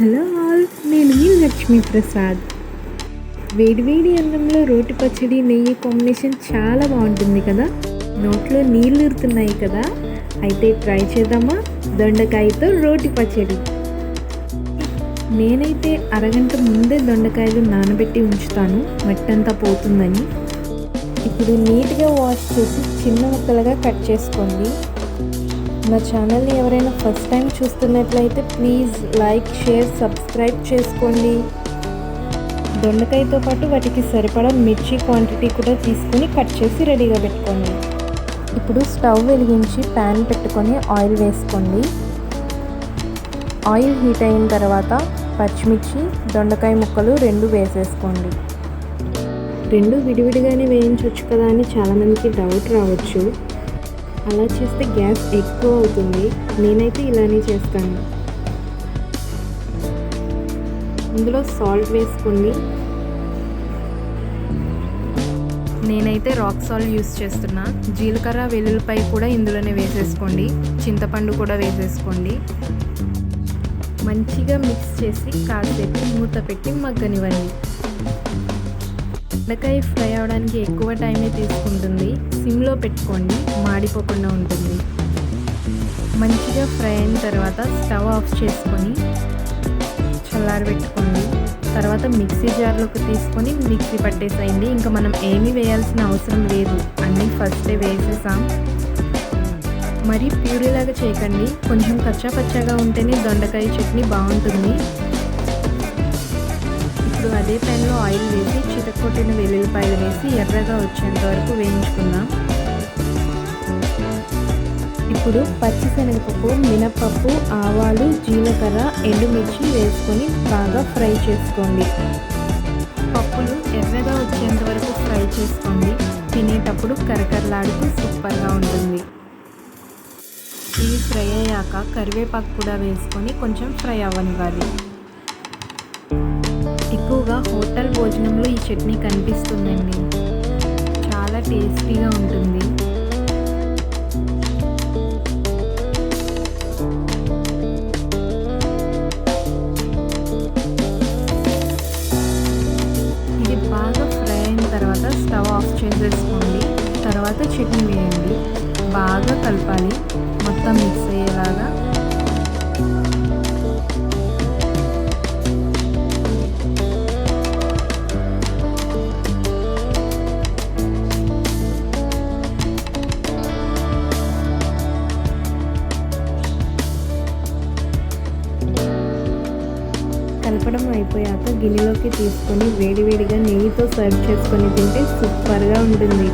Hello all, నేను మీ లక్ష్మీ ప్రసాద్. వేడివేడి అన్నంలో రోటి పచ్చడి నెయ్యి కాంబినేషన్ చాలా బాగుంటుంది కదా. నోట్లో నీళ్ళు ఊరుతున్నాయి కదా. అయితే ట్రై చేద్దామా దొండకాయతో రోటి పచ్చడి. నేనైతే అరగంట ముందే దొండకాయలు నానబెట్టి ఉంచుతాను, మట్టంతా పోతుందని. ఇప్పుడు నీట్గా వాష్ చేసి చిన్న ముక్కలుగా కట్ చేసుకోండి. నా ఛానల్ని ఎవరైనా ఫస్ట్ టైం చూస్తున్నట్లయితే ప్లీజ్ లైక్, షేర్, సబ్స్క్రైబ్ చేసుకోండి. దొండకాయతో పాటు వాటికి సరిపడా మిర్చి క్వాంటిటీ కూడా తీసుకొని కట్ చేసి రెడీగా పెట్టుకోండి. ఇప్పుడు స్టవ్ వెలిగించి ప్యాన్ పెట్టుకొని ఆయిల్ వేసుకోండి. ఆయిల్ హీట్ అయిన తర్వాత పచ్చిమిర్చి, దొండకాయ ముక్కలు రెండు వేసేసుకోండి. రెండు విడివిడిగానే వేయించవచ్చు కదా అని చాలామందికి డౌట్ రావచ్చు. అలా చేస్తే గ్యాస్ ఎక్కువ అవుతుంది. నేనైతే ఇలానే చేస్తాను. ఇందులో సాల్ట్ వేసుకోండి. నేనైతే రాక్ సాల్ట్ యూస్ చేస్తున్నా. జీలకర్ర, వెల్లుల్లిపాయ కూడా ఇందులోనే వేసేసుకోండి. చింతపండు కూడా వేసేసుకోండి. మంచిగా మిక్స్ చేసి కాసేపు మూత పెట్టి మగ్గనివ్వండి. దొండకాయ ఫ్రై అవడానికి ఎక్కువ టైమే తీసుకుంటుంది. సిమ్లో పెట్టుకోండి, మాడిపోకుండా ఉంటుంది. మంచిగా ఫ్రై అయిన తర్వాత స్టవ్ ఆఫ్ చేసుకొని చల్లారబెట్టుకోండి. తర్వాత మిక్సీ జార్లోకి తీసుకొని మిక్సీ పట్టేసేయండి. ఇంకా మనం ఏమీ వేయాల్సిన అవసరం లేదు, అన్నీ ఫస్టే వేసేసాం. మరి ప్యూరీలాగా చేయకండి, కొంచెం కచ్చా పచ్చాగా ఉంటేనే దొండకాయ చట్నీ బాగుంటుంది. ఇప్పుడు అదే ప్యాన్లో ఆయిల్ వేసి చితక్కొట్టిన వెల్లుల్లిపాయలు వేసి ఎర్రగా వచ్చేంత వరకు వేయించుకుందాం. ఇప్పుడు పచ్చిశనగపప్పు, మినపప్పు, ఆవాలు, జీలకర్ర, ఎండుమిర్చి వేసుకొని బాగా ఫ్రై చేసుకోండి. పప్పులు ఎర్రగా వచ్చేంత వరకు ఫ్రై చేసుకోండి. తినేటప్పుడు కరకరలాడుతూ సూపర్గా ఉంటుంది. ఇవి ఫ్రై అయ్యాక కరివేపాకు కూడా వేసుకొని కొంచెం ఫ్రై అవ్వనివ్వాలి. ఎక్కువగా హోటల్ భోజనంలో ఈ చట్నీ కనిపిస్తుందండి. చాలా టేస్టీగా ఉంటుంది. ఇది బాగా ఫ్రై అయిన తర్వాత స్టవ్ ఆఫ్ చేసేసుకోండి. తర్వాత చట్నీ వేయండి. బాగా కలపాలి, మొత్తం మిక్స్ అయ్యేలాగా. కలపడం అయిపోయాక గిన్నెలోకి తీసుకొని వేడివేడిగా నెయ్యితో సర్వ్ చేసుకొని తింటే సూపర్గా ఉంటుంది.